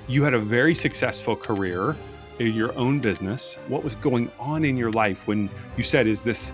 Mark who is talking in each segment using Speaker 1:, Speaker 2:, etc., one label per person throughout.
Speaker 1: You had a very successful career in your own business. What was going on in your life when you said, is this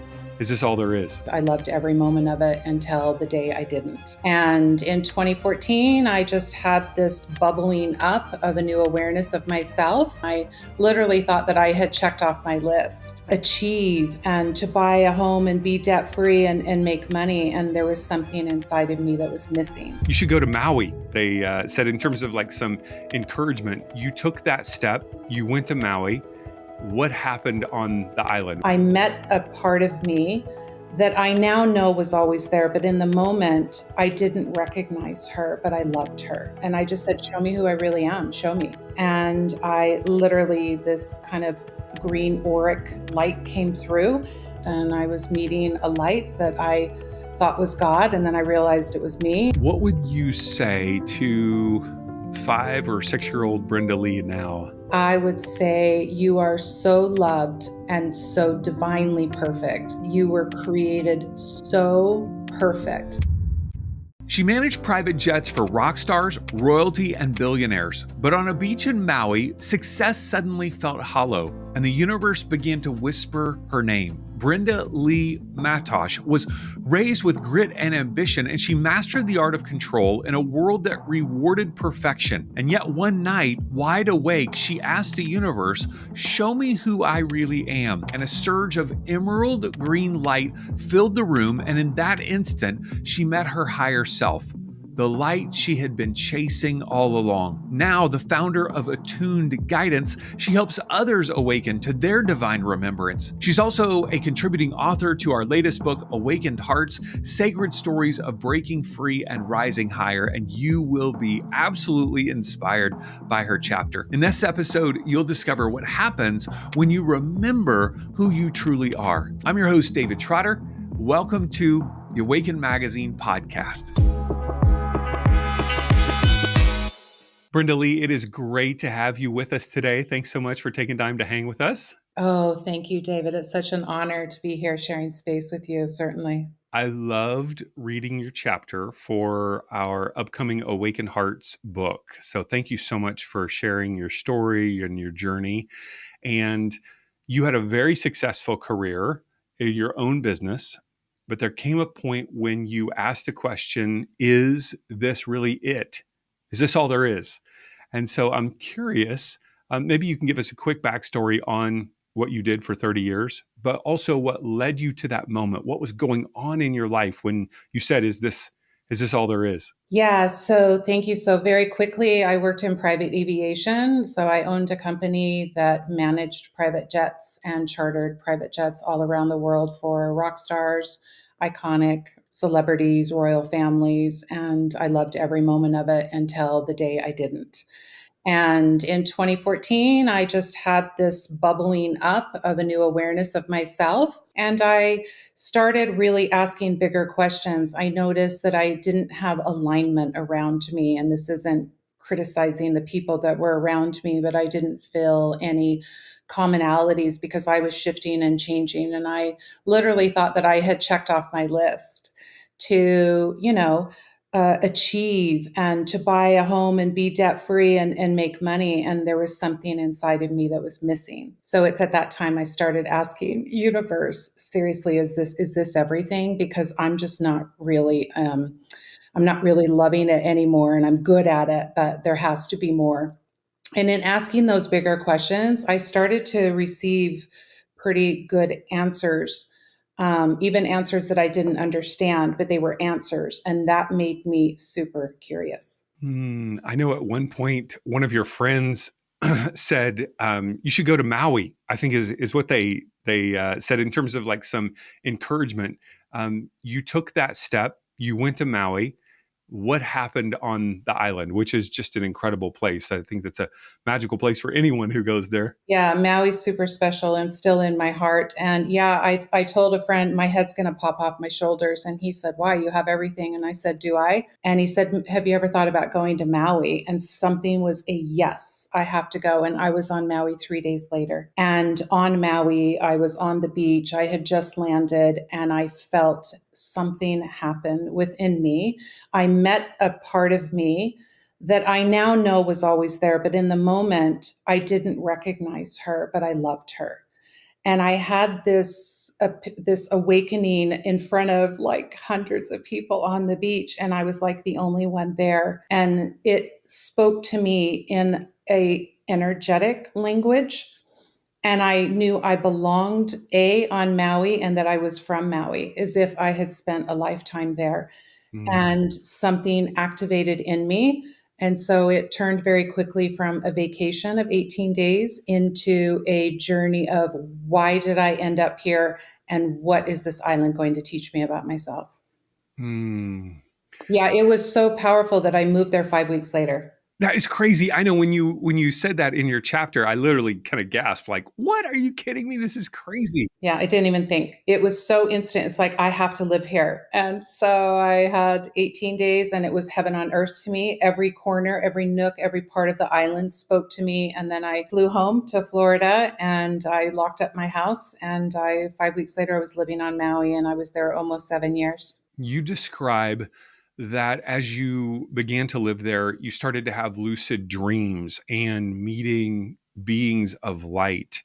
Speaker 1: all there is?
Speaker 2: I loved every moment of it until the day I didn't. And in 2014, I just had this bubbling up of a new awareness of myself. I literally thought that I had checked off my list, achieve and to buy a home and be debt free and make money. And there was something inside of me that was missing.
Speaker 1: You should go to Maui. They said, in terms of like some encouragement, you took that step, you went to Maui. What happened on the island?
Speaker 2: I met a part of me that I now know was always there, but in the moment, I didn't recognize her, but I loved her. And I just said, show me who I really am, show me. And I literally, this kind of green auric light came through, and I was meeting a light that I thought was God, and then I realized it was me.
Speaker 1: What would you say to 5 or 6-year-old Brenda Lee now?
Speaker 2: I would say you are so loved and so divinely perfect. You were created so perfect.
Speaker 1: She managed private jets for rock stars, royalty, and billionaires. But on a beach in Maui, success suddenly felt hollow, and the universe began to whisper her name. Brenda Lee Mattausch was raised with grit and ambition, and she mastered the art of control in a world that rewarded perfection. And yet one night, wide awake, she asked the universe, show me who I really am. And a surge of emerald green light filled the room, and in that instant, she met her higher self, the light she had been chasing all along. Now, the founder of Attuned Guidance, she helps others awaken to their divine remembrance. She's also a contributing author to our latest book, Awakened Hearts, Sacred Stories of Breaking Free and Rising Higher, and you will be absolutely inspired by her chapter. In this episode, you'll discover what happens when you remember who you truly are. I'm your host, David Trotter. Welcome to the Awaken Magazine podcast. Brenda Lee, it is great to have you with us today. Thanks so much for taking time to hang with us.
Speaker 2: Oh, thank you, David. It's such an honor to be here sharing space with you, certainly.
Speaker 1: I loved reading your chapter for our upcoming Awaken Hearts book. So thank you so much for sharing your story and your journey. And you had a very successful career in your own business, but there came a point when you asked the question, is this really it? Is this all there is? And so I'm curious, maybe you can give us a quick backstory on what you did for 30 years, but also what led you to that moment. What was going on in your life when you said, is this all there is?
Speaker 2: Yeah, so thank you. So very quickly, I worked in private aviation. So I owned a company that managed private jets and chartered private jets all around the world for rock stars, iconic celebrities, royal families, and I loved every moment of it until the day I didn't. And in 2014, I just had this bubbling up of a new awareness of myself. And I started really asking bigger questions. I noticed that I didn't have alignment around me. And this isn't criticizing the people that were around me, but I didn't feel any commonalities because I was shifting and changing. And I literally thought that I had checked off my list to, achieve and to buy a home and be debt free and make money. And there was something inside of me that was missing. So it's at that time I started asking universe, seriously, is this everything? Because I'm just not really, I'm not really loving it anymore, and I'm good at it, but there has to be more. And in asking those bigger questions, I started to receive pretty good answers, even answers that I didn't understand, but they were answers. And that made me super curious.
Speaker 1: I know at one point, one of your friends said, you should go to Maui, I think is what they said in terms of like some encouragement. You took that step, you went to Maui. What happened on the island, which is just an incredible place. I think that's a magical place for anyone who goes there.
Speaker 2: Yeah, Maui's super special and still in my heart. And yeah, I told a friend, my head's going to pop off my shoulders. And he said, why? You have everything. And I said, do I? And he said, have you ever thought about going to Maui? And something was a yes, I have to go. And I was on Maui 3 days later. And on Maui, I was on the beach. I had just landed and I felt something happen within me. I met a part of me that I now know was always there. But in the moment, I didn't recognize her, but I loved her. And I had this awakening in front of like hundreds of people on the beach, and I was like the only one there. And it spoke to me in a energetic language, and I knew I belonged on Maui and that I was from Maui, as if I had spent a lifetime there,
Speaker 1: Mm.
Speaker 2: and something activated in me. And so it turned very quickly from a vacation of 18 days into a journey of why did I end up here and what is this island going to teach me about myself?
Speaker 1: Mm.
Speaker 2: Yeah, it was so powerful that I moved there 5 weeks later.
Speaker 1: That is crazy. I know when you said that in your chapter, I literally kind of gasped, like, "What? Are you kidding me? This is crazy."
Speaker 2: Yeah, I didn't even think. It was so instant. It's like, I have to live here. And so I had 18 days and it was heaven on earth to me. Every corner, every nook, every part of the island spoke to me. And then I flew home to Florida and I locked up my house. And 5 weeks later, I was living on Maui and I was there almost 7 years.
Speaker 1: You describe that as you began to live there, you started to have lucid dreams and meeting beings of light.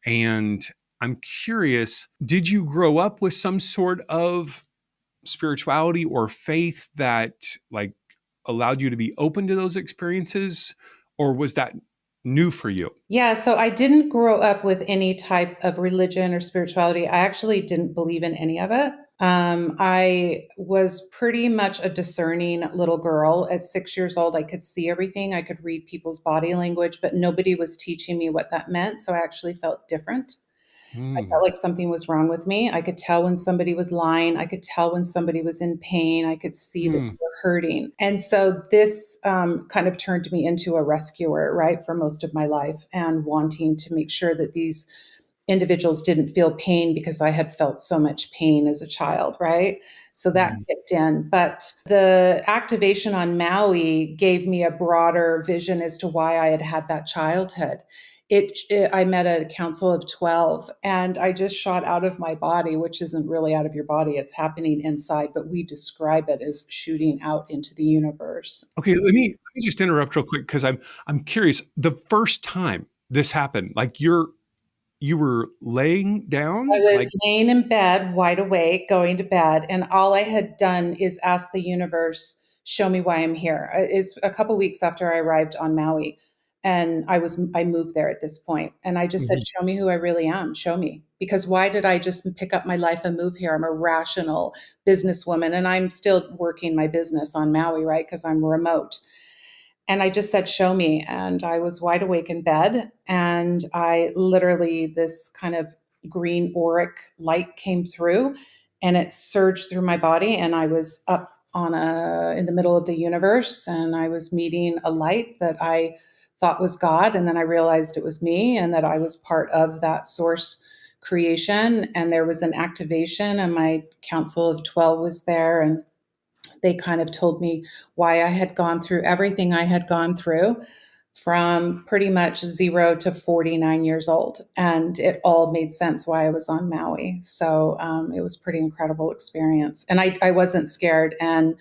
Speaker 1: And I'm curious, did you grow up with some sort of spirituality or faith that like allowed you to be open to those experiences, or was that new for you?
Speaker 2: Yeah, so I didn't grow up with any type of religion or spirituality. I actually didn't believe in any of it. I was pretty much a discerning little girl. At 6 years old, I could see everything. I could read people's body language, but nobody was teaching me what that meant. So I actually felt different. I felt
Speaker 1: Hmm.
Speaker 2: like something was wrong with me. I could tell when somebody was lying. I could tell when somebody was in pain. I could see that
Speaker 1: Hmm.
Speaker 2: they were hurting. And so this kind of turned me into a rescuer, right, for most of my life, and wanting to make sure that these individuals didn't feel pain because I had felt so much pain as a child, right? So that
Speaker 1: Hmm.
Speaker 2: kicked in. But the activation on Maui gave me a broader vision as to why I had had that childhood. I met a council of 12 and I just shot out of my body, which isn't really out of your body, it's happening inside, but we describe it as shooting out into the universe.
Speaker 1: Okay, let me just interrupt real quick because I'm curious. The first time this happened, like you were laying
Speaker 2: I
Speaker 1: down,
Speaker 2: was
Speaker 1: like.
Speaker 2: laying in bed, wide awake, going to bed, and all I had done is ask the universe, "Show me why I'm here." Is a couple weeks after I arrived on Maui, and I moved there at this point, and I just said,
Speaker 1: Mhm.
Speaker 2: "Show me who I really am. Show me." Because why did I just pick up my life and move here? I'm a rational businesswoman, and I'm still working my business on Maui, right? Because I'm remote. And I just said, "Show me." And I was wide awake in bed. And I literally, this kind of green auric light came through and it surged through my body. And I was up in the middle of the universe and I was meeting a light that I thought was God. And then I realized it was me and that I was part of that source creation. And there was an activation, and my council of 12 was there. And they kind of told me why I had gone through everything I had gone through from pretty much 0 to 49 years old. And it all made sense why I was on Maui. So it was a pretty incredible experience. And I wasn't scared, and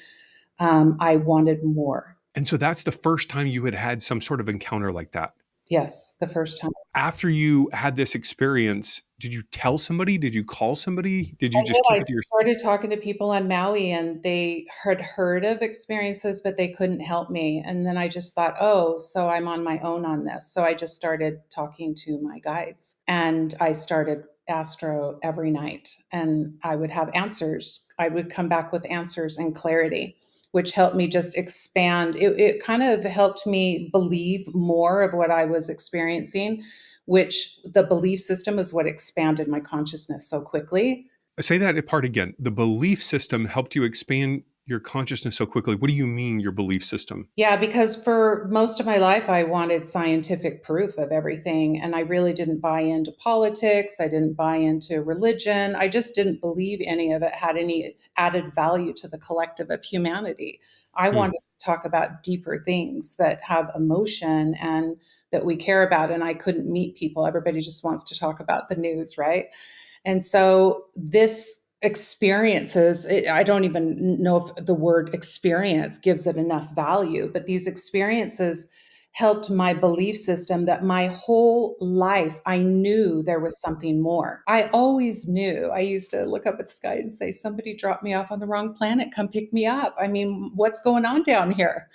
Speaker 2: I wanted more.
Speaker 1: And so that's the first time you had had some sort of encounter like that.
Speaker 2: Yes, the first time.
Speaker 1: After you had this experience, did you tell somebody? Did you call somebody? Did you
Speaker 2: I
Speaker 1: just
Speaker 2: did.
Speaker 1: keep
Speaker 2: I
Speaker 1: it to yourself?
Speaker 2: started talking to people on Maui and they had heard of experiences, but they couldn't help me. And then I just thought, oh, so I'm on my own on this. So I just started talking to my guides and I started astro every night and I would have answers. I would come back with answers and clarity, which helped me just expand. It kind of helped me believe more of what I was experiencing, which the belief system is what expanded my consciousness so quickly.
Speaker 1: Say that part again. The belief system helped you expand your consciousness so quickly. What do you mean, your belief system?
Speaker 2: Yeah, because for most of my life, I wanted scientific proof of everything. And I really didn't buy into politics. I didn't buy into religion. I just didn't believe any of it had any added value to the collective of humanity. I
Speaker 1: Hmm.
Speaker 2: wanted to talk about deeper things that have emotion and that we care about. And I couldn't meet people. Everybody just wants to talk about the news, right? And so this experiences. I don't even know if the word experience gives it enough value, but these experiences helped my belief system that my whole life I knew there was something more. I always knew. I used to look up at the sky and say, somebody dropped me off on the wrong planet, come pick me up. I mean, what's going on down here?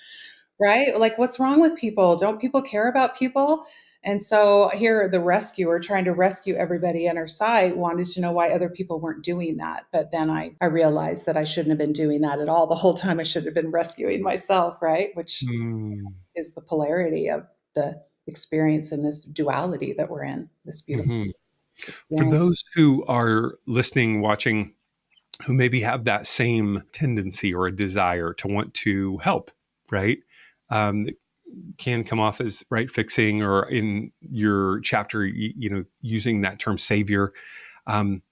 Speaker 2: Right? Like, what's wrong with people? Don't people care about people? And so here, the rescuer trying to rescue everybody in her sight wanted to know why other people weren't doing that. But then I realized that I shouldn't have been doing that at all. The whole time I should have been rescuing myself, right? Which
Speaker 1: Mm.
Speaker 2: is the polarity of the experience in this duality that we're in, this beautiful
Speaker 1: Hmm. For
Speaker 2: experience.
Speaker 1: those who are listening, watching, who maybe have that same tendency or a desire to want to help, right? It can come off as right fixing, or in your chapter, using that term savior.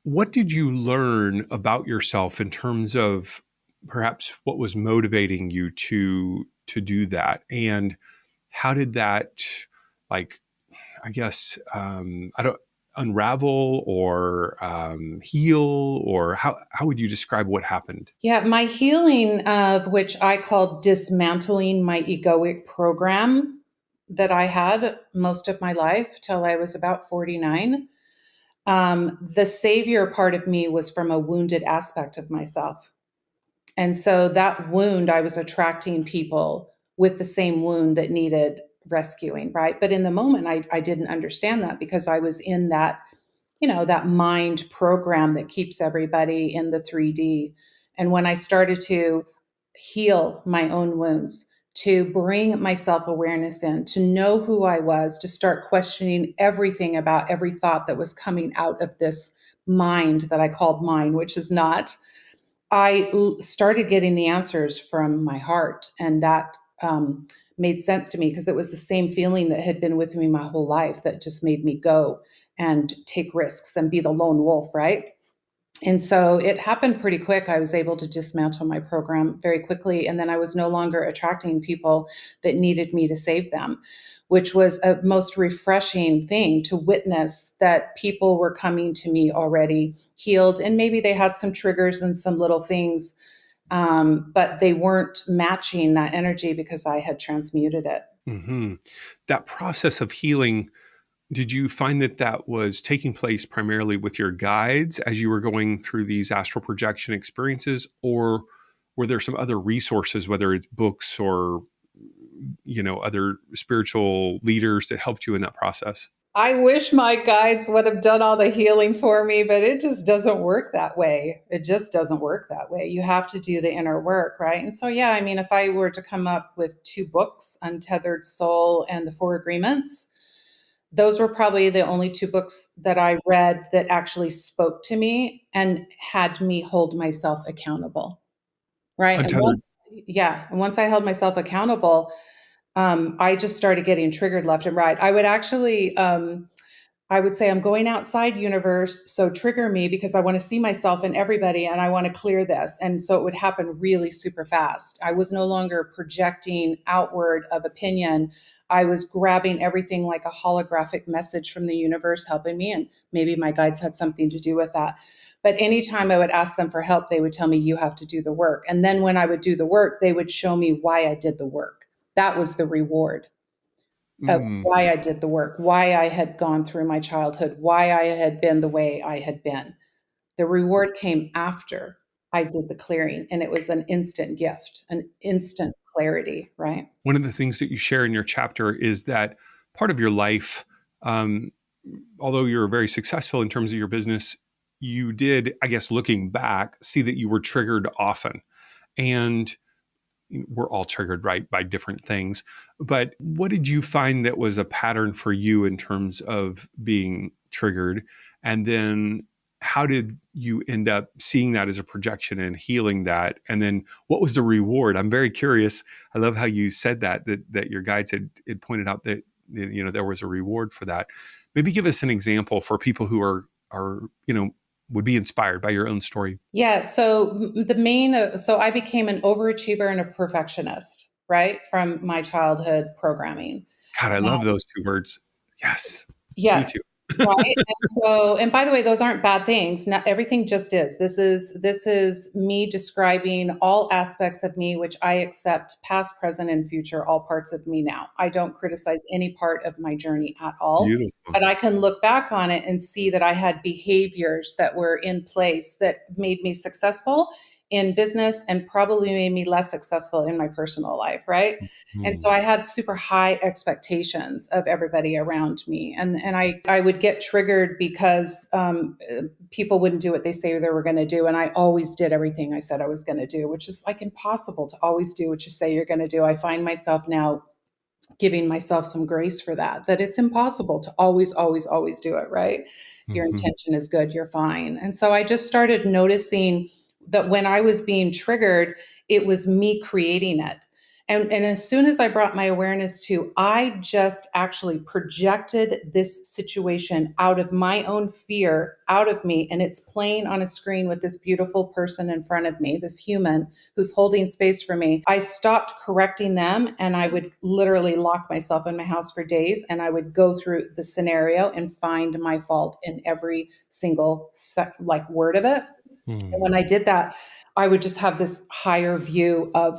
Speaker 1: What did you learn about yourself in terms of perhaps what was motivating you to do that, and how did that, like, I guess, I don't unravel or heal, or how would you describe what happened?
Speaker 2: Yeah, my healing, of which I call dismantling my egoic program that I had most of my life till I was about 49. The savior part of me was from a wounded aspect of myself. And so that wound, I was attracting people with the same wound that needed rescuing, right? But in the moment, I didn't understand that because I was in that, that mind program that keeps everybody in the 3D. And when I started to heal my own wounds, to bring my self awareness in, to know who I was, to start questioning everything about every thought that was coming out of this mind that I called mine, which is not, started getting the answers from my heart. And that made sense to me because it was the same feeling that had been with me my whole life that just made me go and take risks and be the lone wolf, right? And so it happened pretty quick. I was able to dismantle my program very quickly. And then I was no longer attracting people that needed me to save them, which was a most refreshing thing to witness that people were coming to me already healed. And maybe they had some triggers and some little things, but they weren't matching that energy because I had transmuted it.
Speaker 1: Hmm. That process of healing, did you find that that was taking place primarily with your guides as you were going through these astral projection experiences, or were there some other resources, whether it's books or other spiritual leaders that helped you in that process?
Speaker 2: I wish my guides would have done all the healing for me, but it just doesn't work that way. It just doesn't work that way. You have to do the inner work, right? And so, yeah, I mean, if I were to come up with two books, Untethered Soul and The Four Agreements, those were probably the only two books that I read that actually spoke to me and had me hold myself accountable, right? And
Speaker 1: Untethered.
Speaker 2: once, yeah, and once I held myself accountable, I just started getting triggered left and right. I would say I'm going outside universe, so trigger me because I want to see myself in everybody and I want to clear this. And so it would happen really super fast. I was no longer projecting outward of opinion. I was grabbing everything like a holographic message from the universe helping me. And maybe my guides had something to do with that. But anytime I would ask them for help, they would tell me, you have to do the work. And then when I would do the work, they would show me why I did the work. That was the reward of
Speaker 1: Mm.
Speaker 2: why I did the work, why I had gone through my childhood, why I had been the way I had been. The reward came after I did the clearing, and it was an instant gift, an instant clarity, right?
Speaker 1: One of the things that you share in your chapter is that part of your life, um, although you're very successful in terms of your business, you did, I guess, looking back, see that you were triggered often. And we're all triggered, right, by different things. But what did you find that was a pattern for you in terms of being triggered? And then how did you end up seeing that as a projection and healing that? And then what was the reward? I'm very curious. I love how you said that your guides had pointed out that there was a reward for that. Maybe give us an example for people who are would be inspired by your own story.
Speaker 2: Yeah. So so I became an overachiever and a perfectionist, right, from my childhood programming.
Speaker 1: God, I love those two words. Yes, me
Speaker 2: Yes.
Speaker 1: too.
Speaker 2: Right. And by the way, those aren't bad things. Not everything just is. This is me describing all aspects of me, which I accept past, present, and future, all parts of me now. I don't criticize any part of my journey at all.
Speaker 1: Beautiful.
Speaker 2: But I can look back on it and see that I had behaviors that were in place that made me successful in business and probably made me less successful in my personal life, right? And so
Speaker 1: Mm.
Speaker 2: I had super high expectations of everybody around me. And I would get triggered because people wouldn't do what they say they were going to do. And I always did everything I said I was going to do, which is like impossible to always do what you say you're going to do. I find myself now giving myself some grace for that, that it's impossible to always, always, always do it, right? If your
Speaker 1: Mhm.
Speaker 2: intention is good, you're fine. And so I just started noticing that when I was being triggered, it was me creating it. And as soon as I brought my awareness to, I just actually projected this situation out of my own fear, out of me, and it's playing on a screen with this beautiful person in front of me, this human who's holding space for me. I stopped correcting them and I would literally lock myself in my house for days and I would go through the scenario and find my fault in every single like word of it. And
Speaker 1: Mm.
Speaker 2: when I did that, I would just have this higher view of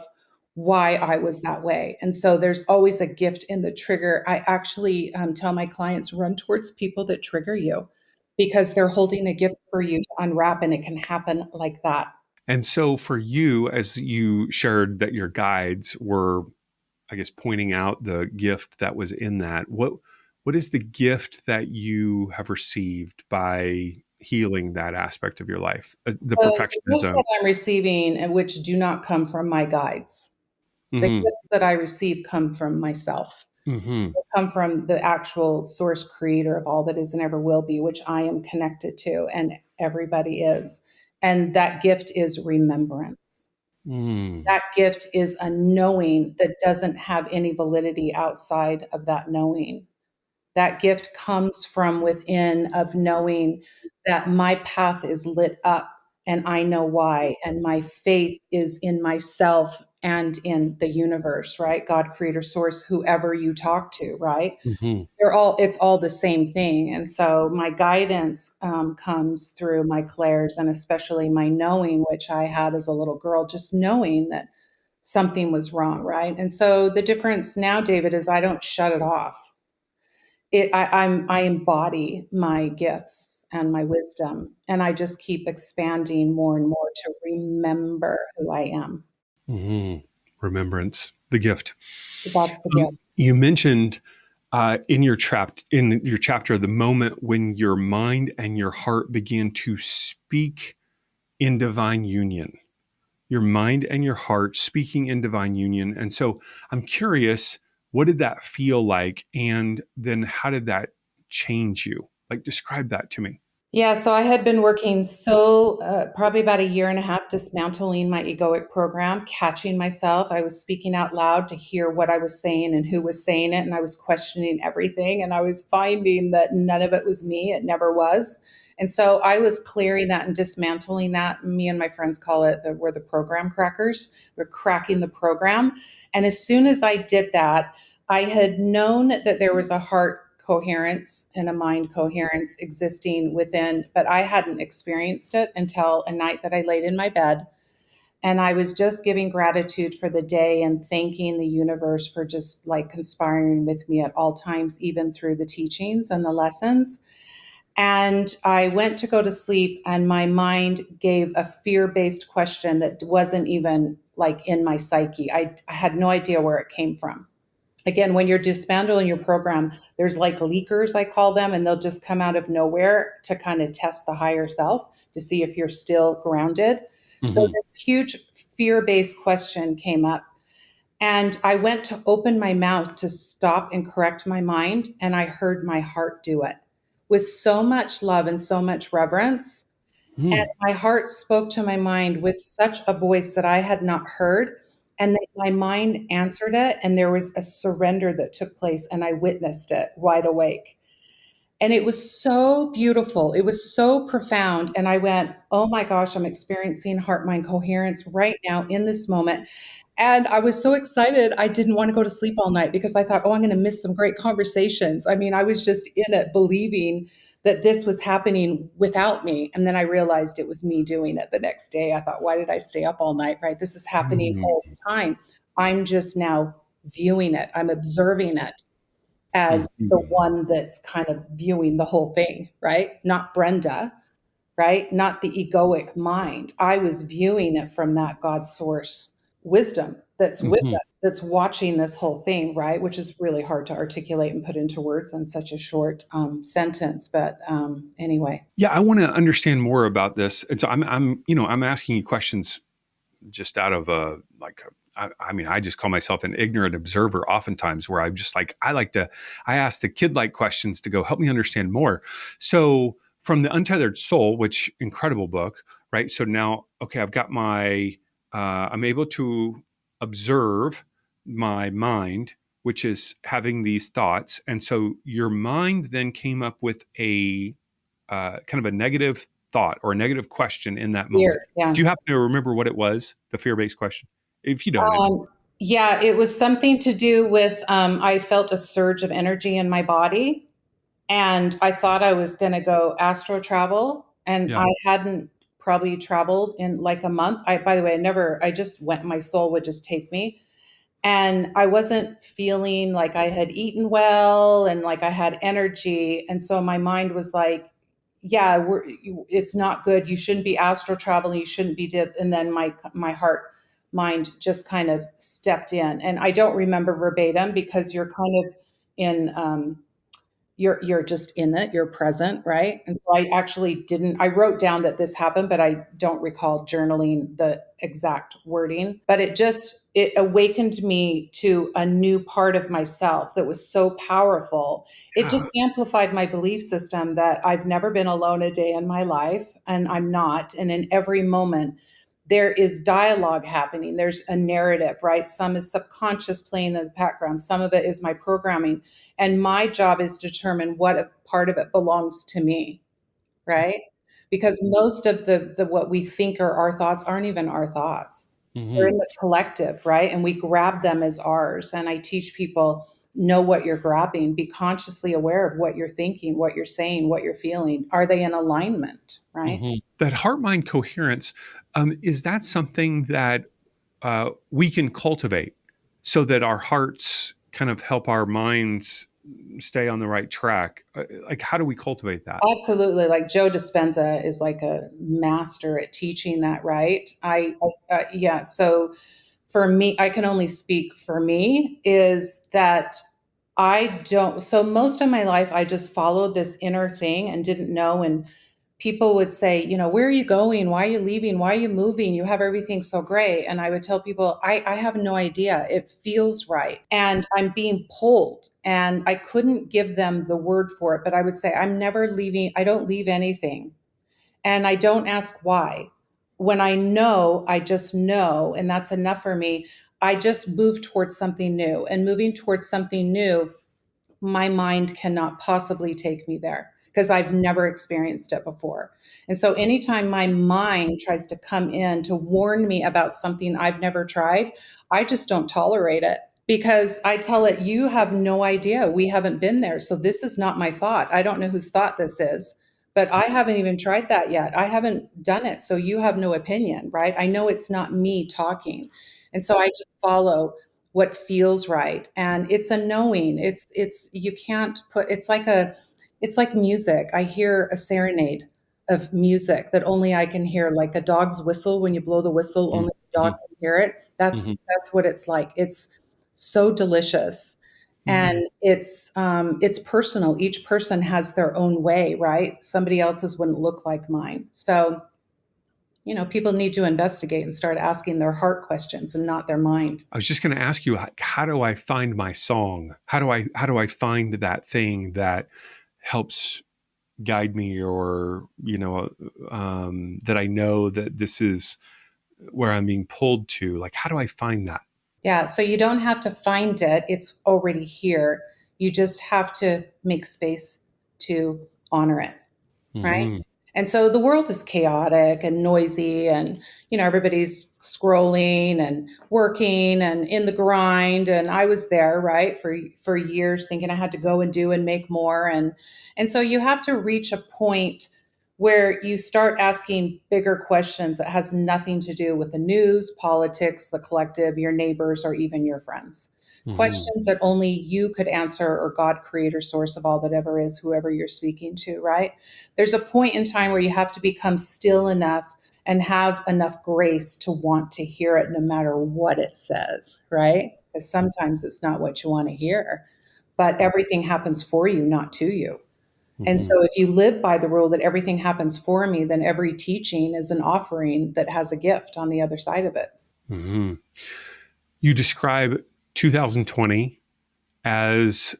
Speaker 2: why I was that way. And so there's always a gift in the trigger. I actually tell my clients run towards people that trigger you because they're holding a gift for you to unwrap, and it can happen like that.
Speaker 1: And so for you, as you shared that your guides were, I guess, pointing out the gift that was in that, what is the gift that you have received by healing that aspect of your life? The
Speaker 2: So the gifts
Speaker 1: perfectionism.
Speaker 2: that I'm receiving, and which do not come from my guides, the
Speaker 1: Hmm.
Speaker 2: gifts that I receive come from myself.
Speaker 1: Hmm.
Speaker 2: They come from the actual source creator of all that is and ever will be, which I am connected to, and everybody is. And that gift is remembrance.
Speaker 1: Mm.
Speaker 2: That gift is a knowing that doesn't have any validity outside of that knowing. That gift comes from within, of knowing that my path is lit up and I know why, and my faith is in myself and in the universe, right? God, creator, source, whoever you talk to, right?
Speaker 1: Hmm.
Speaker 2: It's all the same thing. And so my guidance comes through my clairs, and especially my knowing, which I had as a little girl, just knowing that something was wrong, right? And so the difference now, David, is I don't shut it off. I embody my gifts and my wisdom, and I just keep expanding more and more to remember who I am.
Speaker 1: Hmm. Remembrance, the gift.
Speaker 2: That's the gift.
Speaker 1: You mentioned in your chapter the moment when your mind and your heart began to speak in divine union. Your mind and your heart speaking in divine union. And so I'm curious, what did that feel like? And then how did that change you? Like, describe that to me.
Speaker 2: Yeah, so I had been working probably about a year and a half, dismantling my egoic program, catching myself. I was speaking out loud to hear what I was saying and who was saying it, and I was questioning everything. And I was finding that none of it was me, it never was. And so I was clearing that and dismantling that. Me and my friends call it we're the program crackers. We're cracking the program. And as soon as I did that, I had known that there was a heart coherence and a mind coherence existing within, but I hadn't experienced it until a night that I laid in my bed. And I was just giving gratitude for the day and thanking the universe for just like conspiring with me at all times, even through the teachings and the lessons. And I went to go to sleep, and my mind gave a fear based question that wasn't even like in my psyche. I had no idea where it came from. Again, when you're dismantling your program, there's like leakers, I call them, and they'll just come out of nowhere to kind of test the higher self to see if you're still grounded. So
Speaker 1: Hmm.
Speaker 2: this huge fear based question came up. And I went to open my mouth to stop and correct my mind, and I heard my heart do it with so much love and so much reverence. And
Speaker 1: Hmm.
Speaker 2: my heart spoke to my mind with such a voice that I had not heard. And then my mind answered it, and there was a surrender that took place, and I witnessed it wide awake. And it was so beautiful. It was so profound. And I went, oh my gosh, I'm experiencing heart mind coherence right now in this moment. And I was so excited, I didn't want to go to sleep all night because I thought, oh, I'm going to miss some great conversations. I mean, I was just in it believing that this was happening without me. And then I realized it was me doing it the next day. I thought, why did I stay up all night? Right? This is happening
Speaker 1: Mm,
Speaker 2: all the time. I'm just now viewing it, I'm observing it as the
Speaker 1: mhm,
Speaker 2: one that's kind of viewing the whole thing, right? Not Brenda, right? Not the egoic mind. I was viewing it from that God source wisdom that's with
Speaker 1: mhm.
Speaker 2: us, that's watching this whole thing, right? Which is really hard to articulate and put into words in such a short sentence. But anyway.
Speaker 1: Yeah, I want to understand more about this. And so I'm asking you questions just out of I mean, I just call myself an ignorant observer oftentimes where I'm just like, I ask the kid like questions to go help me understand more. So from the Untethered Soul, which incredible book, right? So now, okay, I've got I'm able to observe my mind, which is having these thoughts. And so your mind then came up with a kind of a negative thought or a negative question in that moment.
Speaker 2: Fear, yeah.
Speaker 1: Do you happen to remember what it was, the fear based question? If you don't, it's
Speaker 2: Yeah, it was something to do with I felt a surge of energy in my body, and I thought I was going to go astro travel, and
Speaker 1: yeah.
Speaker 2: I hadn't probably traveled in like a month. By the way, I just went, my soul would just take me. And I wasn't feeling like I had eaten well and like I had energy. And so my mind was like, yeah, it's not good. You shouldn't be astral traveling. You shouldn't be did. And then my heart mind just kind of stepped in. And I don't remember verbatim because you're kind of in you're just in it, you're present, right? And so I actually didn't, I wrote down that this happened, but I don't recall journaling the exact wording. But it awakened me to a new part of myself that was so powerful. It
Speaker 1: Yeah.
Speaker 2: just amplified my belief system that I've never been alone a day in my life, and I'm not. And in every moment there is dialogue happening. There's a narrative, right? Some is subconscious playing in the background. Some of it is my programming. And my job is to determine what part of it belongs to me, right? Because most of the what we think are our thoughts aren't even our thoughts. They're in
Speaker 1: Hmm.
Speaker 2: the collective, right? And we grab them as ours. And I teach people, know what you're grabbing, be consciously aware of what you're thinking, what you're saying, what you're feeling. Are they in alignment, right?
Speaker 1: Hmm. That heart mind coherence, is that something that we can cultivate so that our hearts kind of help our minds stay on the right track? Like, how do we cultivate that?
Speaker 2: Absolutely. Like Joe Dispenza is like a master at teaching that, right? Yeah. So for me, I can only speak for me, is that I don't, so most of my life, I just followed this inner thing and didn't know. And people would say, where are you going? Why are you leaving? Why are you moving? You have everything so great. And I would tell people, I have no idea. It feels right. And I'm being pulled. And I couldn't give them the word for it, but I would say, I'm never leaving. I don't leave anything. And I don't ask why. When I know, I just know. And that's enough for me. I just move towards something new. And moving towards something new, my mind cannot possibly take me there because I've never experienced it before. And so anytime my mind tries to come in to warn me about something I've never tried, I just don't tolerate it because I tell it, you have no idea. We haven't been there. So this is not my thought. I don't know whose thought this is, but I haven't even tried that yet. I haven't done it. So you have no opinion, right? I know it's not me talking. And so I just follow what feels right, and it's a knowing. It's you can't put, it's like music. I hear a serenade of music that only I can hear, like a dog's whistle. When you blow the whistle, only the dog
Speaker 1: Mhm,
Speaker 2: can hear it. That's
Speaker 1: mhm,
Speaker 2: that's what it's like. It's so delicious. And
Speaker 1: mhm.
Speaker 2: it's personal. Each person has their own way, right? Somebody else's wouldn't look like mine. So people need to investigate and start asking their heart questions and not their mind.
Speaker 1: I was just going to ask you, how do I find my song? How do I find that thing that helps guide me, or that I know that this is where I'm being pulled to? Like, how do I find that?
Speaker 2: Yeah, so you don't have to find it, it's already here. You just have to make space to honor it, right?
Speaker 1: Hmm.
Speaker 2: And so the world is chaotic and noisy, and everybody's scrolling and working and in the grind. And I was there, right, for years, thinking I had to go and do and make more. And so you have to reach a point where you start asking bigger questions that has nothing to do with the news, politics, the collective, your neighbors, or even your friends.
Speaker 1: Hmm.
Speaker 2: Questions that only you could answer, or God, creator, source of all that ever is, whoever you're speaking to, right? There's a point in time where you have to become still enough and have enough grace to want to hear it no matter what it says, right? Because sometimes it's not what you want to hear, but everything happens for you, not to you. And
Speaker 1: Hmm.
Speaker 2: so if you live by the rule that everything happens for me, then every teaching is an offering that has a gift on the other side of it.
Speaker 1: Hmm. You describe 2020 as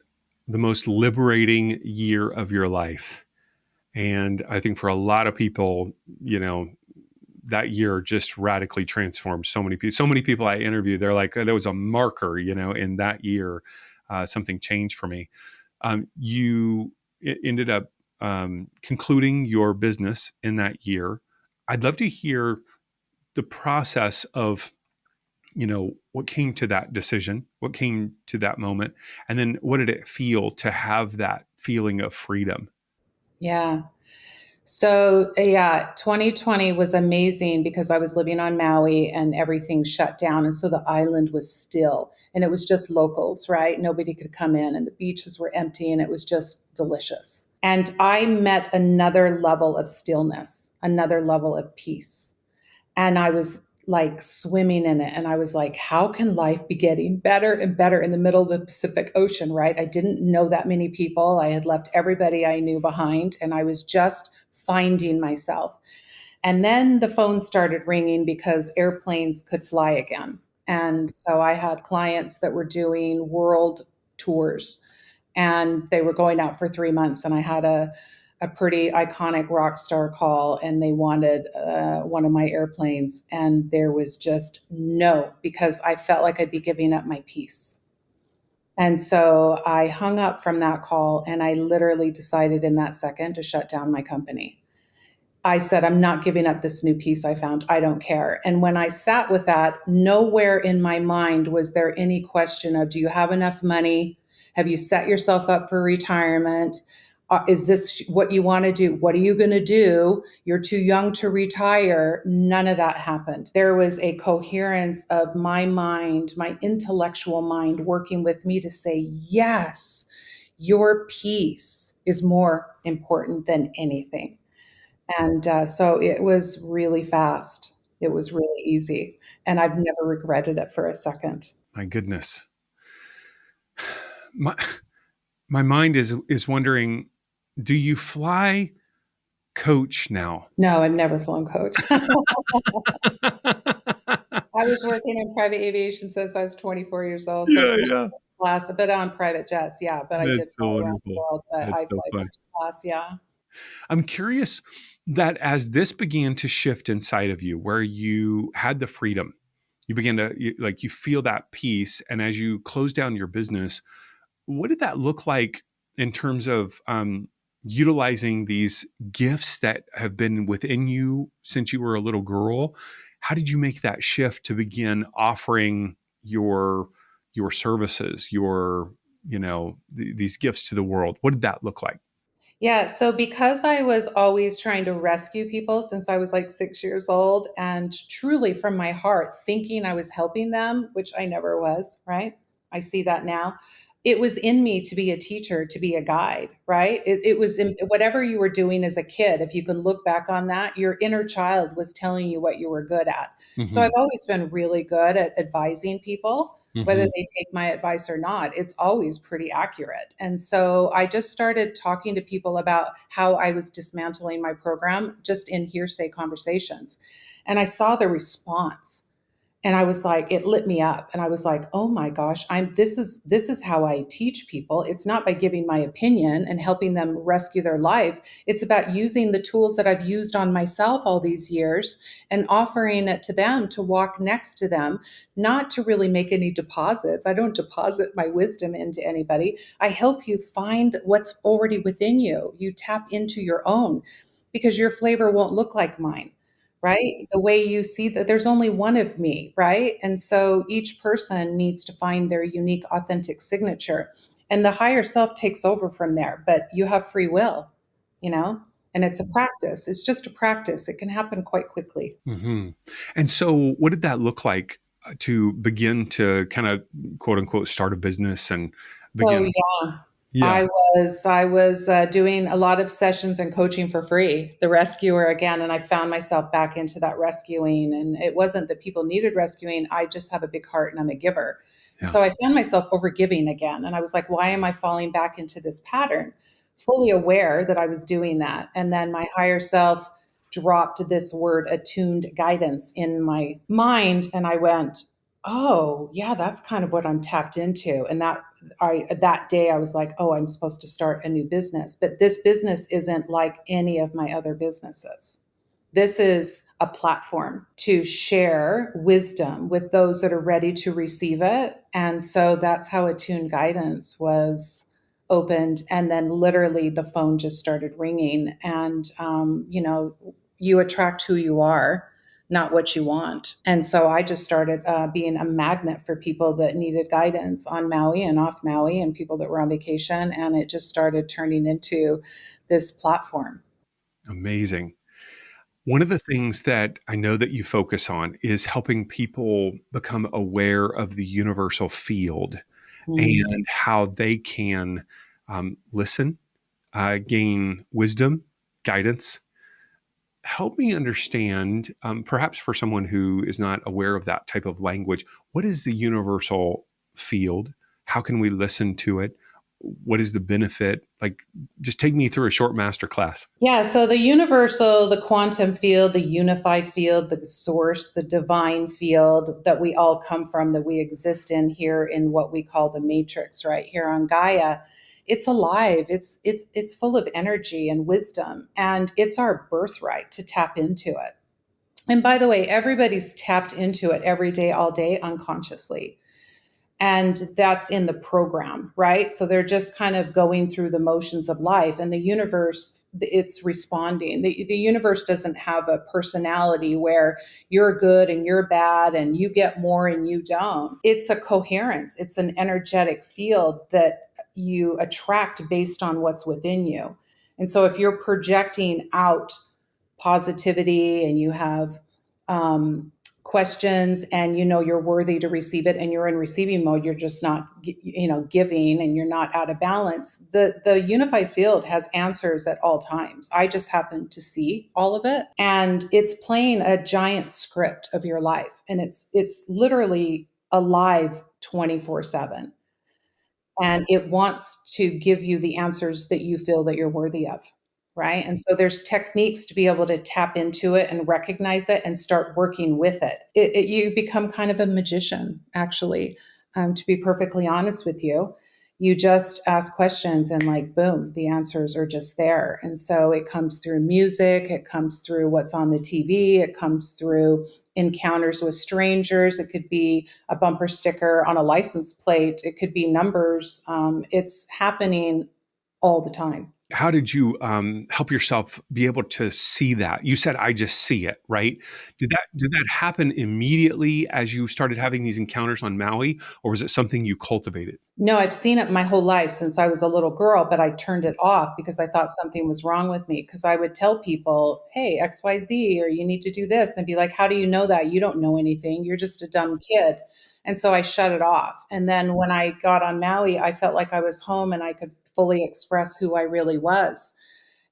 Speaker 1: the most liberating year of your life. And I think for a lot of people, you know, that year just radically transformed so many people. So many people I interviewed, they're like, "Oh, there was a marker, in that year, something changed for me." You ended up concluding your business in that year. I'd love to hear the process of, what came to that decision, what came to that moment, and then what did it feel to have that feeling of freedom?
Speaker 2: Yeah. So, yeah, 2020 was amazing because I was living on Maui and everything shut down. And so the island was still, and it was just locals, right? Nobody could come in, and the beaches were empty, and it was just delicious. And I met another level of stillness, another level of peace. And I was like swimming in it. And I was like, how can life be getting better and better in the middle of the Pacific Ocean, right? I didn't know that many people. I had left everybody I knew behind, and I was just finding myself. And then the phone started ringing because airplanes could fly again. And so I had clients that were doing world tours, and they were going out for 3 months. And I had a pretty iconic rock star call, and they wanted one of my airplanes. And there was just no, because I felt like I'd be giving up my peace. And so I hung up from that call, and I literally decided in that second to shut down my company. I said, I'm not giving up this new piece I found. I don't care. And when I sat with that, nowhere in my mind was there any question of, do you have enough money? Have you set yourself up for retirement? Is this what you want to do? What are you going to do? You're too young to retire. None of that happened. There was a coherence of my mind, my intellectual mind working with me to say, yes, your peace is more important than anything. And so it was really fast. It was really easy. And I've never regretted it for a second.
Speaker 1: My goodness. My my mind is wondering, do you fly coach now?
Speaker 2: No, I've never flown coach. I was working in private aviation since I was 24 years old. So
Speaker 1: Yeah,
Speaker 2: it's
Speaker 1: yeah.
Speaker 2: class, a bit on private jets. Yeah. But I
Speaker 1: That's
Speaker 2: did
Speaker 1: so
Speaker 2: fly around the
Speaker 1: wonderful.
Speaker 2: world, but
Speaker 1: That's
Speaker 2: I
Speaker 1: so
Speaker 2: fly
Speaker 1: fun.
Speaker 2: first class. Yeah.
Speaker 1: I'm curious that as this began to shift inside of you, where you had the freedom, you began to you feel that peace, and as you close down your business, what did that look like in terms of utilizing these gifts that have been within you since you were a little girl? How did you make that shift to begin offering your services, these gifts to the world? What did that look like?
Speaker 2: Yeah, so because I was always trying to rescue people since I was like 6 years old, and truly from my heart thinking I was helping them, which I never was, right? I see that now. It was in me to be a teacher, to be a guide, right? It was in whatever you were doing as a kid. If you can look back on that, your inner child was telling you what you were good at. So
Speaker 1: Hmm.
Speaker 2: I've always been really good at advising people, whether
Speaker 1: Hmm.
Speaker 2: they take my advice or not. It's always pretty accurate. And so I just started talking to people about how I was dismantling my program just in hearsay conversations. And I saw the response, and I was like, it lit me up, and I was like, oh my gosh, this is how I teach people. It's not by giving my opinion and helping them rescue their life. It's about using the tools that I've used on myself all these years and offering it to them, to walk next to them, not to really make any deposits. I don't deposit my wisdom into anybody. I help you find what's already within you. You tap into your own. because your flavor won't look like mine, right? The way you see that there's only one of me, right? And so each person needs to find their unique, authentic signature. And the higher self takes over from there, but you have free will, you know? And it's a practice. It's just a practice. It can happen quite quickly.
Speaker 1: Hmm. And so, what did that look like to begin to kind of quote unquote start a business and
Speaker 2: So
Speaker 1: begin?
Speaker 2: yeah,
Speaker 1: Yeah,
Speaker 2: I was doing a lot of sessions and coaching for free, the rescuer again, and I found myself back into that rescuing. And it wasn't that people needed rescuing. I just have a big heart and I'm a giver. And
Speaker 1: yeah.
Speaker 2: so I found myself overgiving again. And I was like, why am I falling back into this pattern? Fully aware that I was doing that. And then my higher self dropped this word attuned guidance in my mind. And I went, oh, yeah, that's kind of what I'm tapped into. And that day I was like, oh, I'm supposed to start a new business. But this business isn't like any of my other businesses. This is a platform to share wisdom with those that are ready to receive it. And so that's how Attuned Guidance was opened. And then literally the phone just started ringing. And, you attract who you are, not what you want. And so I just started being a magnet for people that needed guidance on Maui and off Maui and people that were on vacation. And it just started turning into this platform.
Speaker 1: Amazing. One of the things that I know that you focus on is helping people become aware of the universal field
Speaker 2: Mm.
Speaker 1: and how they can listen, gain wisdom, guidance. Help me understand, perhaps for someone who is not aware of that type of language, what is the universal field? How can we listen to it? What is the benefit? Like, just take me through a short master class.
Speaker 2: Yeah, so the universal, the quantum field, the unified field, the source, the divine field that we all come from, that we exist in here in what we call the matrix, right here on Gaia, it's alive. It's full of energy and wisdom, and it's our birthright to tap into it. And by the way, everybody's tapped into it every day, all day, unconsciously. And that's in the program, right? So they're just kind of going through the motions of life, and the universe, it's responding. The universe doesn't have a personality where you're good and you're bad and you get more and you don't. It's a coherence, it's an energetic field that you attract based on what's within you. And so if you're projecting out positivity and you have um, questions and you know you're worthy to receive it and you're in receiving mode, you're just not giving, and you're not out of balance, the unified field has answers at all times. I just happen to see all of it, and it's playing a giant script of your life, and it's literally alive 24/7, and it wants to give you the answers that you feel that you're worthy of, right? And so there's techniques to be able to tap into it and recognize it and start working with it. You become kind of a magician, actually. To be perfectly honest with you, you just ask questions and, like, boom, the answers are just there. And so it comes through music, it comes through what's on the TV, it comes through encounters with strangers. It could be a bumper sticker on a license plate. It could be numbers. It's happening all the time.
Speaker 1: How did you help yourself be able to see that? You said, "I just see it," right? Did that happen immediately as you started having these encounters on Maui, or was it something you cultivated?
Speaker 2: No, I've seen it my whole life since I was a little girl, but I turned it off because I thought something was wrong with me. Because I would tell people, hey, XYZ, or you need to do this. And they'd be like, how do you know that? You don't know anything. You're just a dumb kid. And so I shut it off. And then when I got on Maui, I felt like I was home and I could fully express who I really was.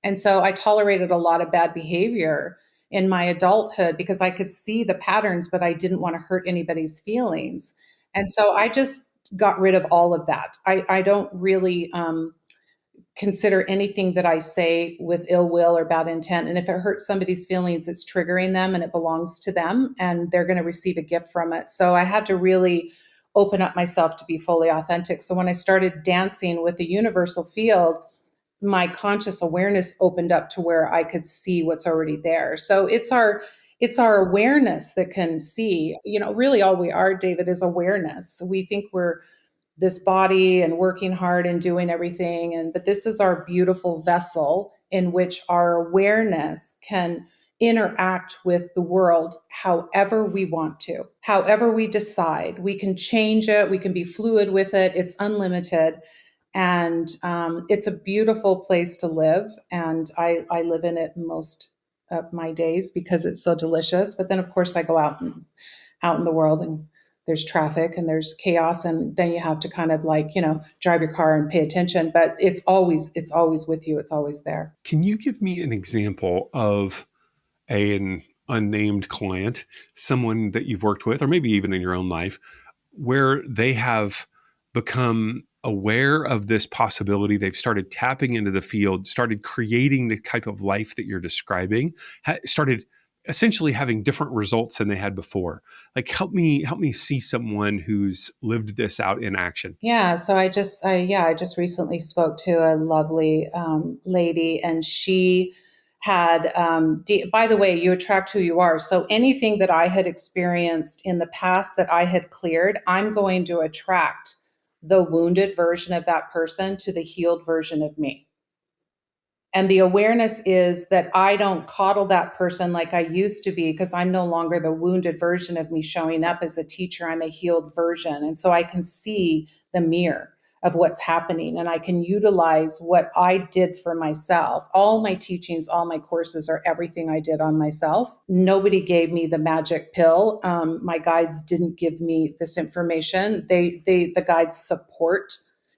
Speaker 2: And so I tolerated a lot of bad behavior in my adulthood because I could see the patterns, but I didn't want to hurt anybody's feelings. And so I just got rid of all of that. I don't really consider anything that I say with ill will or bad intent. And if it hurts somebody's feelings, it's triggering them and it belongs to them and they're going to receive a gift from it. So I had to really open up myself to be fully authentic. So when I started dancing with the universal field, my conscious awareness opened up to where I could see what's already there. So it's our awareness that can see. Really all we are, David, is awareness. We think we're this body and working hard and doing everything, but this is our beautiful vessel in which our awareness can interact with the world however we want to, however we decide. We can change it, we can be fluid with it, it's unlimited. And it's a beautiful place to live. And I live in it most of my days because it's so delicious. But then, of course, I go out in the world and there's traffic and there's chaos, and then you have to kind of like, drive your car and pay attention, but it's always with you, it's always there.
Speaker 1: Can you give me an example of an unnamed client, someone that you've worked with, or maybe even in your own life, where they have become aware of this possibility? They've started tapping into the field, started creating the type of life that you're describing, started essentially having different results than they had before. Like, help me see someone who's lived this out in action.
Speaker 2: Yeah, so I just recently spoke to a lovely lady, and she had. By the way, you attract who you are. So anything that I had experienced in the past that I had cleared, I'm going to attract the wounded version of that person to the healed version of me. And the awareness is that I don't coddle that person like I used to be, because I'm no longer the wounded version of me showing up as a teacher. I'm a healed version. And so I can see the mirror of what's happening, and I can utilize what I did for myself. All my teachings, all my courses are everything I did on myself. Nobody gave me the magic pill. My guides didn't give me this information. The guides support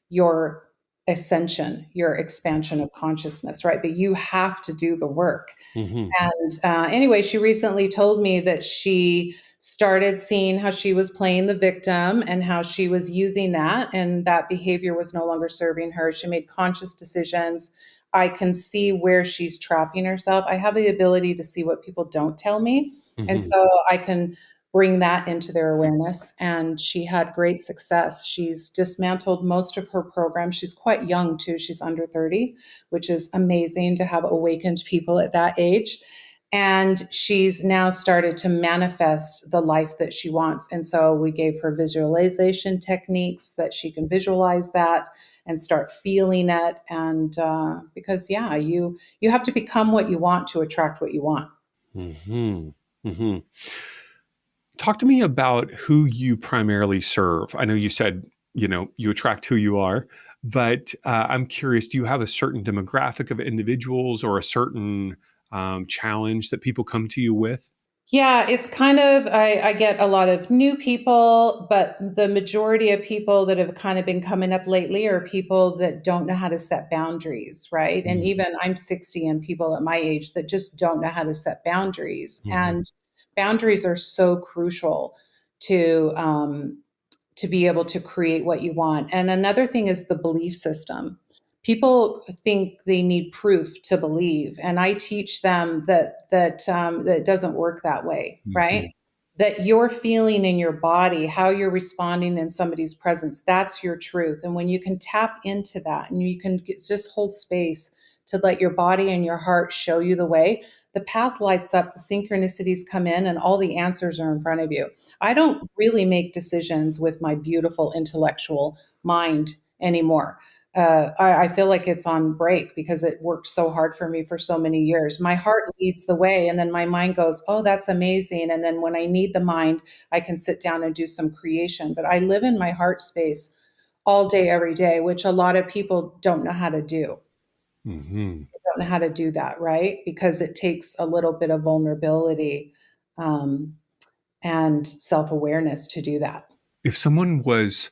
Speaker 2: your ascension, your expansion of consciousness, right? But you have to do the work.
Speaker 1: Mm-hmm.
Speaker 2: And anyway, she recently told me that she started seeing how she was playing the victim and how she was using that, and that behavior was no longer serving her. She made conscious decisions. I can see where she's trapping herself. I have the ability to see what people don't tell me. And
Speaker 1: Mm-hmm.
Speaker 2: so I can bring that into their awareness. And she had great success. She's dismantled most of her program. She's quite young too. She's under 30, which is amazing to have awakened people at that age. And she's now started to manifest the life that she wants. And so we gave her visualization techniques that she can visualize that and start feeling it. And because, yeah, you have to become what you want to attract what you want.
Speaker 1: Mm-hmm. Mm-hmm. Talk to me about who you primarily serve. I know you said, you attract who you are, but I'm curious, do you have a certain demographic of individuals or a certain challenge that people come to you with?
Speaker 2: Yeah, it's kind of, I get a lot of new people, but the majority of people that have kind of been coming up lately are people that don't know how to set boundaries, right? And
Speaker 1: Mm-hmm.
Speaker 2: even I'm 60 and people at my age that just don't know how to set boundaries.
Speaker 1: Mm-hmm.
Speaker 2: And boundaries are so crucial to to be able to create what you want. And another thing is the belief system. People think they need proof to believe, and I teach them that it doesn't work that way, right?
Speaker 1: Mm-hmm.
Speaker 2: That you're feeling in your body, how you're responding in somebody's presence, that's your truth. And when you can tap into that, and you can just hold space to let your body and your heart show you the way, the path lights up, the synchronicities come in, and all the answers are in front of you. I don't really make decisions with my beautiful intellectual mind anymore. I feel like it's on break because it worked so hard for me for so many years. My heart leads the way, and then my mind goes, "Oh, that's amazing." And then when I need the mind, I can sit down and do some creation. But I live in my heart space all day, every day, which a lot of people don't know how to do.
Speaker 1: Mm-hmm.
Speaker 2: They don't know how to do that, right? Because it takes a little bit of vulnerability. Um, and self awareness to do that.
Speaker 1: If someone was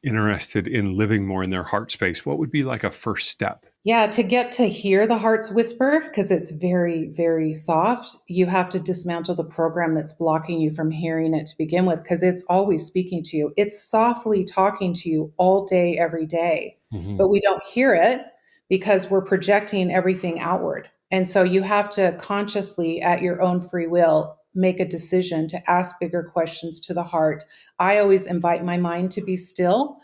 Speaker 1: interested in living more in their heart space, what would be like a first step?
Speaker 2: Yeah, to get to hear the heart's whisper, because it's very, very soft, you have to dismantle the program that's blocking you from hearing it to begin with, because it's always speaking to you. It's softly talking to you all day, every day,
Speaker 1: Mm-hmm.
Speaker 2: but we don't hear it because we're projecting everything outward. And so you have to consciously, at your own free will, make a decision to ask bigger questions to the heart. I always invite my mind to be still.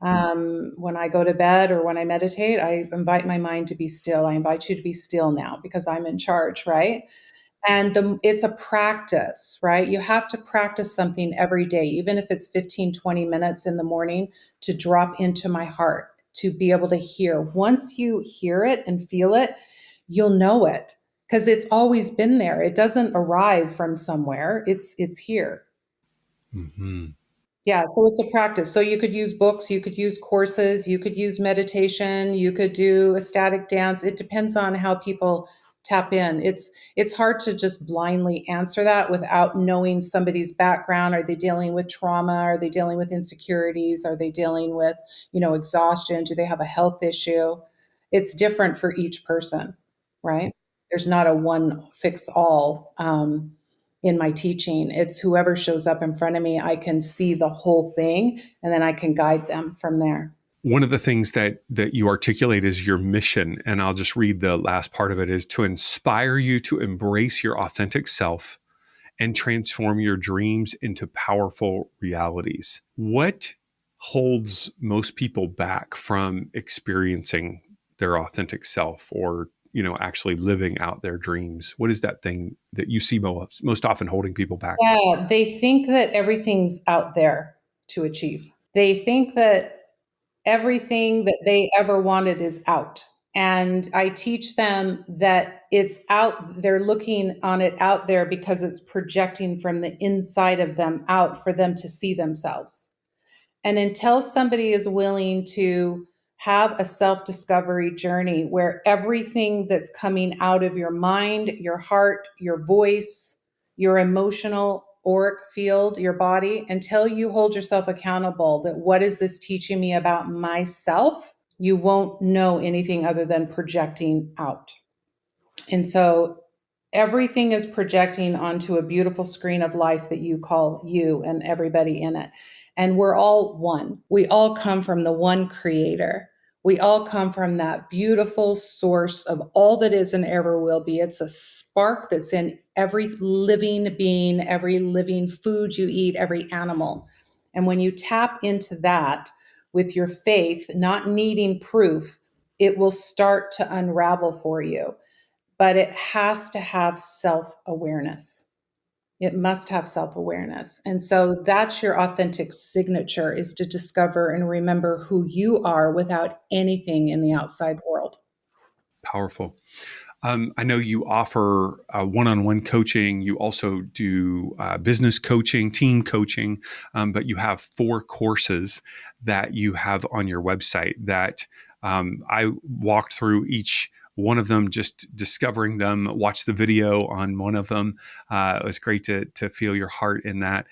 Speaker 2: When I go to bed or when I meditate, I invite my mind to be still. I invite you to be still now because I'm in charge, right? And it's a practice, right? You have to practice something every day, even if it's 15, 20 minutes in the morning, to drop into my heart. to be able to hear. Once you hear it and feel it, you'll know it because it's always been there. It doesn't arrive from somewhere. It's here.
Speaker 1: Hmm.
Speaker 2: Yeah, so it's a practice. So you could use books, you could use courses, you could use meditation, you could do ecstatic dance. It depends on how people tap in. It's hard to just blindly answer that without knowing somebody's background. Are they dealing with trauma? Are they dealing with insecurities? Are they dealing with, exhaustion? Do they have a health issue? It's different for each person, right? There's not a one fix all. In my teaching. It's whoever shows up in front of me, I can see the whole thing and then I can guide them from there.
Speaker 1: One of the things that you articulate is your mission, and I'll just read the last part of it, is to inspire you to embrace your authentic self and transform your dreams into powerful realities. What holds most people back from experiencing their authentic self, or actually living out their dreams? What is that thing that you see most often holding people back?
Speaker 2: Yeah, they think that everything's out there to achieve. They think that everything that they ever wanted is out. And I teach them that it's out, they're looking on it out there because it's projecting from the inside of them out for them to see themselves. And until somebody is willing to have a self discovery journey where everything that's coming out of your mind, your heart, your voice, your emotional auric field, your body, until you hold yourself accountable that what is this teaching me about myself, you won't know anything other than projecting out. And so everything is projecting onto a beautiful screen of life that you call you and everybody in it. And we're all one. We all come from the one creator. We all come from that beautiful source of all that is and ever will be. It's a spark that's in every living being, every living food you eat, every animal. And when you tap into that with your faith, not needing proof, it will start to unravel for you, but it has to have self awareness. It must have self awareness. And so that's your authentic signature, is to discover and remember who you are without anything in the outside world.
Speaker 1: Powerful. I know you offer one-on-one coaching. You also do business coaching, team coaching, but you have 4 courses that you have on your website that I walked through each one of them, just discovering them, watched the video on one of them. It was great to feel your heart in that.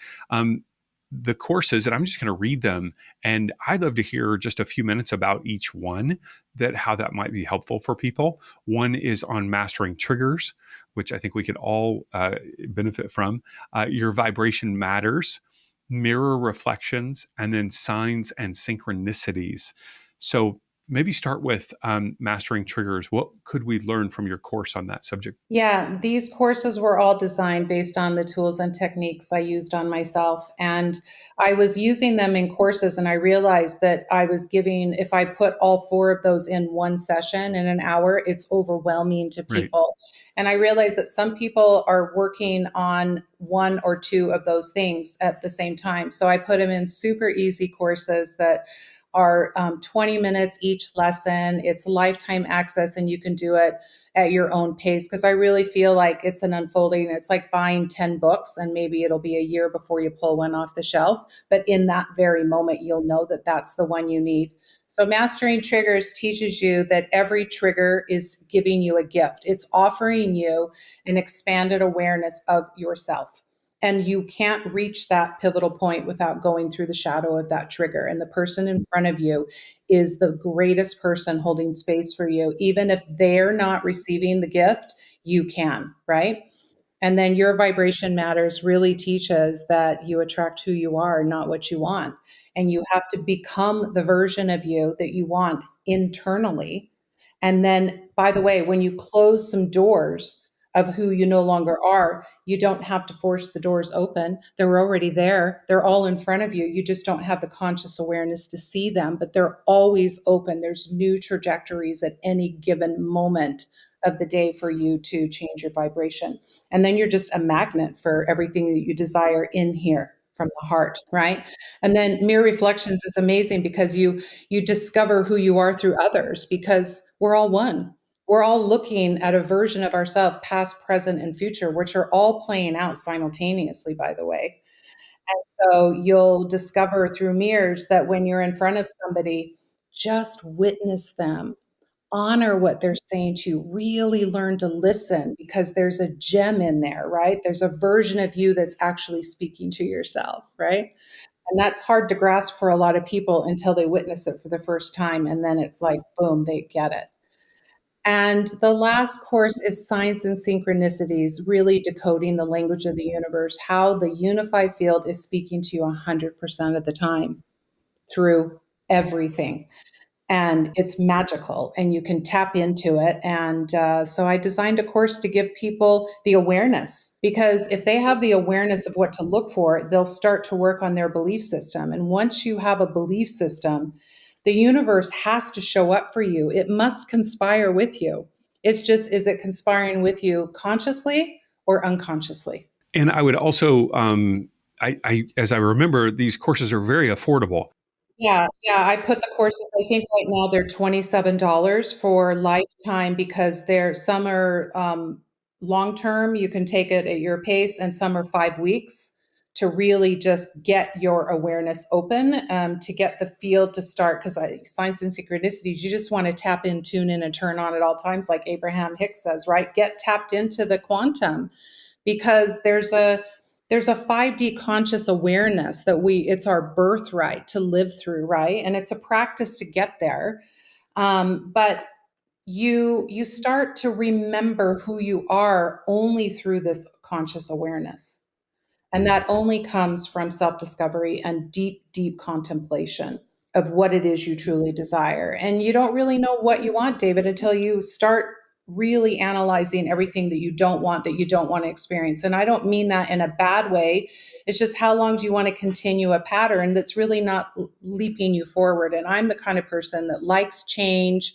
Speaker 1: The courses, and I'm just going to read them, and I'd love to hear just a few minutes about each one, that how that might be helpful for people. One is on mastering triggers, which I think we could all benefit from. Your vibration matters, mirror reflections, and then signs and synchronicities. So maybe start with mastering triggers. What could we learn from your course on that subject?
Speaker 2: Yeah, these courses were all designed based on the tools and techniques I used on myself. And I was using them in courses, and I realized that I was giving, if I put all 4 of those in one session in an hour, it's overwhelming to
Speaker 1: Right.
Speaker 2: people. And I realized that some people are working on 1 or 2 of those things at the same time. So I put them in super easy courses that are 20 minutes each lesson. It's lifetime access, and you can do it at your own pace, because I really feel like it's an unfolding. It's like buying 10 books, and maybe it'll be a year before you pull one off the shelf. But in that very moment, you'll know that that's the one you need. So, Mastering Triggers teaches you that every trigger is giving you a gift, it's offering you an expanded awareness of yourself. And you can't reach that pivotal point without going through the shadow of that trigger. And the person in front of you is the greatest person holding space for you. Even if they're not receiving the gift, you can, right? And then Your Vibration Matters really teaches that you attract who you are, not what you want. And you have to become the version of you that you want internally. And then, by the way, when you close some doors of who you no longer are, you don't have to force the doors open. They're already there. They're all in front of you. You just don't have the conscious awareness to see them, but they're always open. There's new trajectories at any given moment of the day for you to change your vibration. And then you're just a magnet for everything that you desire in here. from the heart, right? And then mirror reflections is amazing because you discover who you are through others because we're all one. We're all looking at a version of ourselves, past, present, and future, which are all playing out simultaneously, by the way. And so you'll discover through mirrors that when you're in front of somebody, just witness them, honor what they're saying to you, really learn to listen because there's a gem in there, right? There's a version of you that's actually speaking to yourself, right? And that's hard to grasp for a lot of people until they witness it for the first time. And then it's like, boom, they get it. And the last course is Signs and Synchronicities, really decoding the language of the universe, how the unified field is speaking to you 100% of the time through everything. And it's magical, and you can tap into it. And so I designed a course to give people the awareness, because if they have the awareness of what to look for, they'll start to work on their belief system. And once you have a belief system, the universe has to show up for you. It must conspire with you. It's just, is it conspiring with you consciously or unconsciously?
Speaker 1: And I would also, as I remember, these courses are very affordable.
Speaker 2: Yeah, yeah, I put the courses, I think right now they're $27 for lifetime because they're some are, long term, you can take it at your pace, and some are 5 weeks to really just get your awareness open, to get the field to start. Because Signs and Synchronicities, you just wanna tap in, tune in, and turn on at all times, like Abraham Hicks says, right? Get tapped into the quantum because there's a 5D conscious awareness that it's our birthright to live through, right? And it's a practice to get there. But you start to remember who you are only through this conscious awareness. And that only comes from self discovery and deep, deep contemplation of what it is you truly desire. And you don't really know what you want, David, until you start really analyzing everything that you don't want to experience. And I don't mean that in a bad way. It's just, how long do you want to continue a pattern that's really not leaping you forward? And I'm the kind of person that likes change.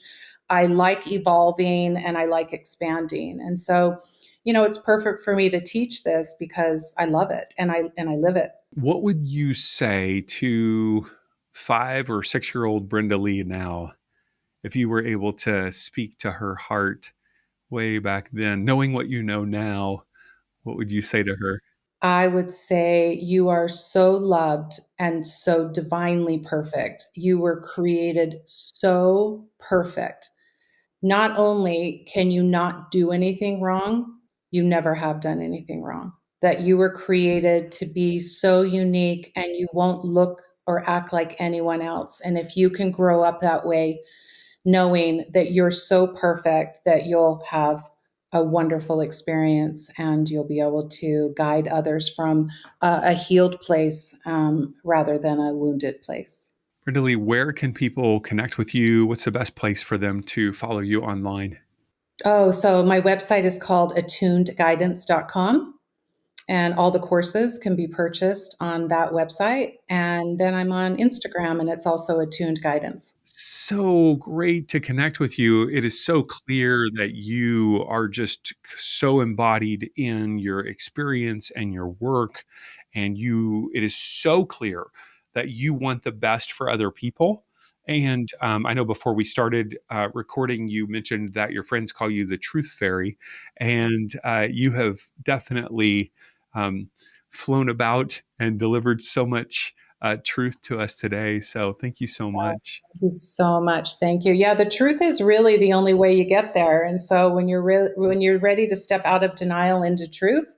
Speaker 2: I like evolving and I like expanding. And so, it's perfect for me to teach this because I love it and I live it.
Speaker 1: What would you say to 5 or 6 year old Brenda Lee now if you were able to speak to her heart way back then, knowing what you know now? What would you say to her?
Speaker 2: I would say you are so loved and so divinely perfect. You were created so perfect. Not only can you not do anything wrong, you never have done anything wrong. That you were created to be so unique and you won't look or act like anyone else. And if you can grow up that way, knowing that you're so perfect, that you'll have a wonderful experience and you'll be able to guide others from a healed place, rather than a wounded place.
Speaker 1: Brenda Lee, where can people connect with you? What's the best place for them to follow you online?
Speaker 2: Oh, so my website is called attunedguidance.com. And all the courses can be purchased on that website. And then I'm on Instagram, and it's also Attuned Guidance.
Speaker 1: So great to connect with you. It is so clear that you are just so embodied in your experience and your work. And it is so clear that you want the best for other people. And I know before we started recording, you mentioned that your friends call you the truth fairy. And you have definitely um, flown about and delivered so much truth to us today. So thank you so much.
Speaker 2: Thank you so much. Thank you. Yeah, the truth is really the only way you get there. And so when you're ready to step out of denial into truth,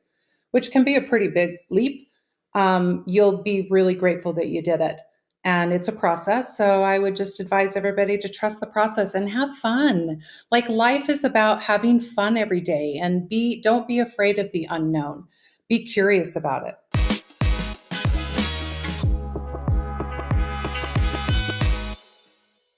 Speaker 2: which can be a pretty big leap, you'll be really grateful that you did it. And it's a process. So I would just advise everybody to trust the process and have fun. Like, life is about having fun every day, and don't be afraid of the unknown. Be curious about it.